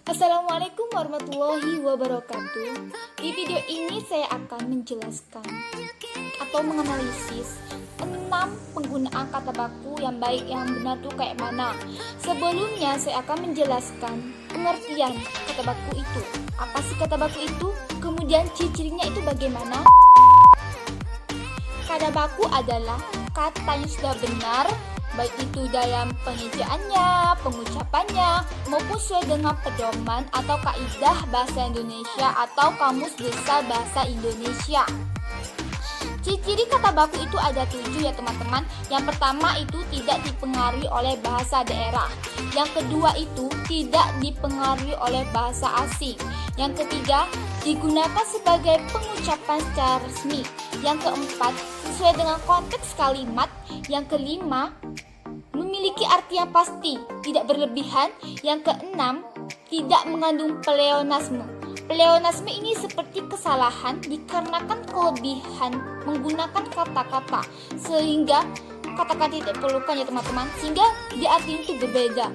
Assalamualaikum warahmatullahi wabarakatuh. Di video ini saya akan menjelaskan atau menganalisis 6 penggunaan kata baku yang baik yang benar tuh kayak mana. Sebelumnya saya akan menjelaskan pengertian kata baku itu. Apa sih kata baku itu? Kemudian ciri-cirinya itu bagaimana? Kata baku adalah kata yang sudah benar, baik itu dalam pengejaannya, pengucapannya, maupun sesuai dengan pedoman atau kaidah bahasa Indonesia atau kamus besar bahasa Indonesia. Ciri-ciri kata baku itu ada 7 ya teman-teman. Yang pertama itu tidak dipengaruhi oleh bahasa daerah. Yang kedua itu tidak dipengaruhi oleh bahasa asing. Yang ketiga digunakan sebagai pengucapan secara resmi. Yang keempat sesuai dengan konteks kalimat. Yang kelima memiliki arti yang pasti, tidak berlebihan. Yang keenam tidak mengandung pleonasme. Pleonasme ini seperti kesalahan dikarenakan kelebihan menggunakan kata-kata sehingga kata-kata tidak diperlukan ya teman-teman, sehingga di arti itu berbeda,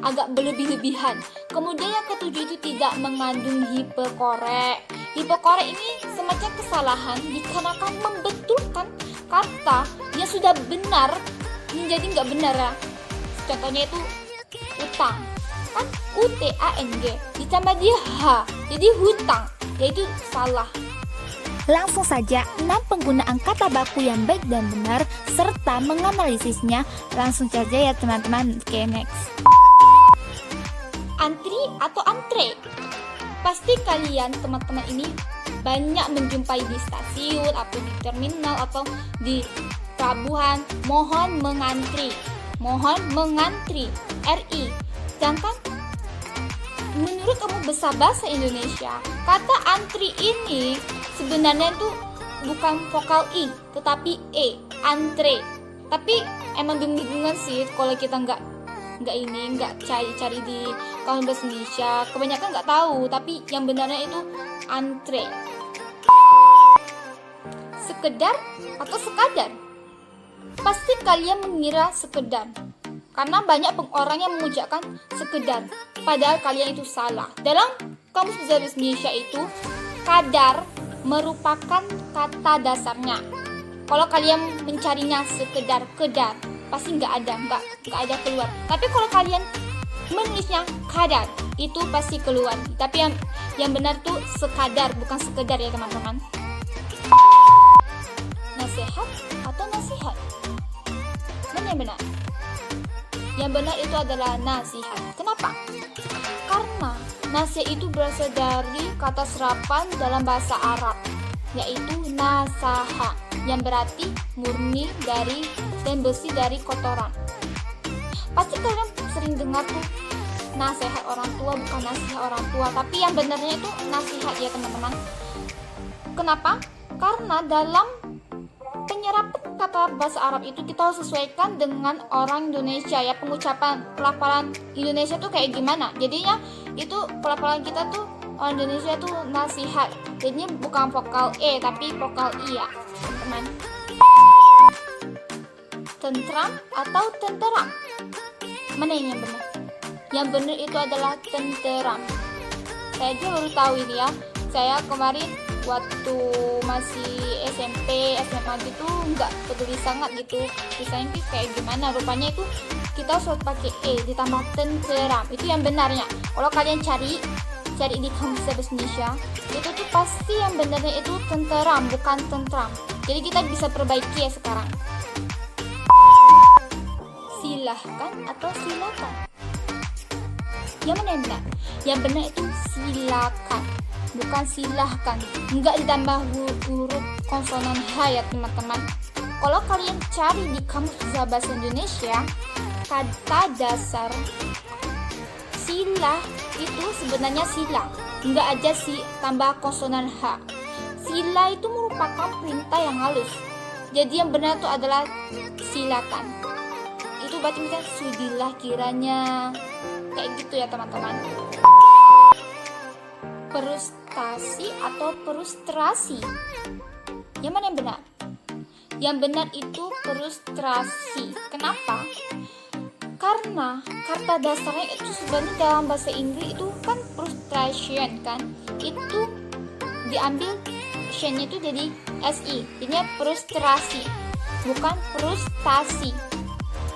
agak berlebih-lebihan. Kemudian yang ketujuh itu tidak mengandung hiperkorek. Hiperkorek ini semacam kesalahan dikarenakan membetulkan kata yang sudah benar menjadi nggak benar ya. Contohnya itu utang, kan utang ditambah dia h jadi hutang, yaitu salah. Langsung saja 6 penggunaan kata baku yang baik dan benar serta menganalisisnya. Langsung saja ya teman-teman. Oke, next. Antri atau antre. Pasti kalian teman-teman ini banyak menjumpai di stasiun atau di terminal atau di pelabuhan. Mohon mengantri. Mohon mengantri. RI. Sedangkan menurut kamu besar bahasa Indonesia, kata antri ini sebenarnya itu bukan vokal I, tetapi E, antre. Tapi emang bingung sih kalau kita nggak cari di kamus bahasa Indonesia, kebanyakan nggak tahu. Tapi yang benarnya itu antre. Sekedar atau sekadar. Pasti kalian mengira sekedar, karena banyak orang yang mengucapkan sekedar, padahal kalian itu salah. Dalam kamus besar bahasa Indonesia itu kadar merupakan kata dasarnya. Kalau kalian mencarinya sekedar kedar, pasti nggak ada keluar. Tapi kalau kalian menulisnya kadar, itu pasti keluar. Tapi yang benar tuh sekadar, bukan sekedar ya teman-teman. Nasihat atau nasihat? Mana yang benar? Yang benar itu adalah nasihat. Kenapa? Karena nasihat itu berasal dari kata serapan dalam bahasa Arab, yaitu nasaha, yang berarti murni dari dan bersih dari kotoran. Pasti kalian sering dengar tuh nasihat orang tua, bukan nasihat orang tua, tapi yang benarnya itu nasihat ya teman-teman. Kenapa? Karena dalam penyerapan kata bahasa Arab itu kita harus sesuaikan dengan orang Indonesia ya, pengucapan pelafalan Indonesia tuh kayak gimana. Jadinya itu pelafalan kita tuh orang Indonesia tuh nasihat. Jadinya bukan vokal E tapi vokal I ya teman-teman. Tentram atau tenteram? Mana yang benar? Yang benar itu adalah tenteram. Saya aja baru tahu ini ya. Saya kemarin waktu masih SMP, SMA gitu nggak peduli sangat gitu tulisannya itu kayak gimana. Rupanya itu kita harus pakai E ditambah tenteram. Itu yang benarnya. Kalau kalian cari di kamus bahasa Indonesia, itu tuh pasti yang benarnya itu tenteram, bukan tentram. Jadi kita bisa perbaiki ya sekarang. Silahkan atau silakan? Yang mana yang benar? Yang benar itu silakan, bukan silahkan. Enggak ditambah huruf konsonan H ya teman-teman. Kalau kalian cari di kamus besar bahasa Indonesia, kata dasar sila itu sebenarnya sila, enggak aja tambah konsonan H. Sila itu merupakan perintah yang halus. Jadi yang benar itu adalah silakan. Itu berarti misalnya sudilah kiranya, kayak gitu ya teman-teman. Frustasi atau frustrasi? Yang mana yang benar? Yang benar itu frustrasi. Kenapa? Karena kata dasarnya itu sebenarnya dalam bahasa Inggris itu kan frustration kan. Itu diambil nya itu jadi SI, jadinya frustrasi, bukan frustasi.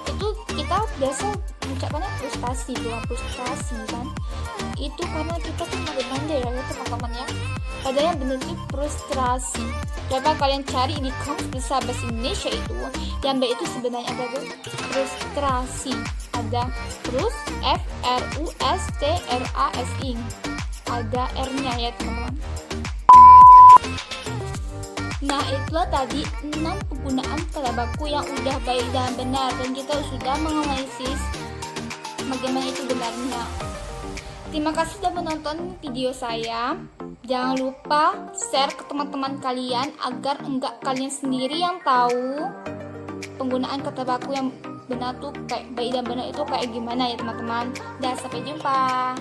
Itu kita biasa ucapannya frustasi, bukan frustrasi kan. Itu karena kita tuh pandai-pandai ya teman-teman ya. Padahal yang benar itu frustrasi. Coba kalian cari di kamus besar bahasa Indonesia itu, yang baik itu sebenarnya ada frustrasi. Ada frus, FRUSTRASI. Ada R-nya ya teman-teman. Nah, itulah tadi 6 penggunaan kata baku yang udah baik dan benar, dan kita sudah menganalisis bagaimana itu benarnya. Terima kasih sudah menonton video saya. Jangan lupa share ke teman-teman kalian agar enggak kalian sendiri yang tahu penggunaan kata baku yang benar tuh kayak baik dan benar itu kayak gimana ya teman-teman. Dan sampai jumpa.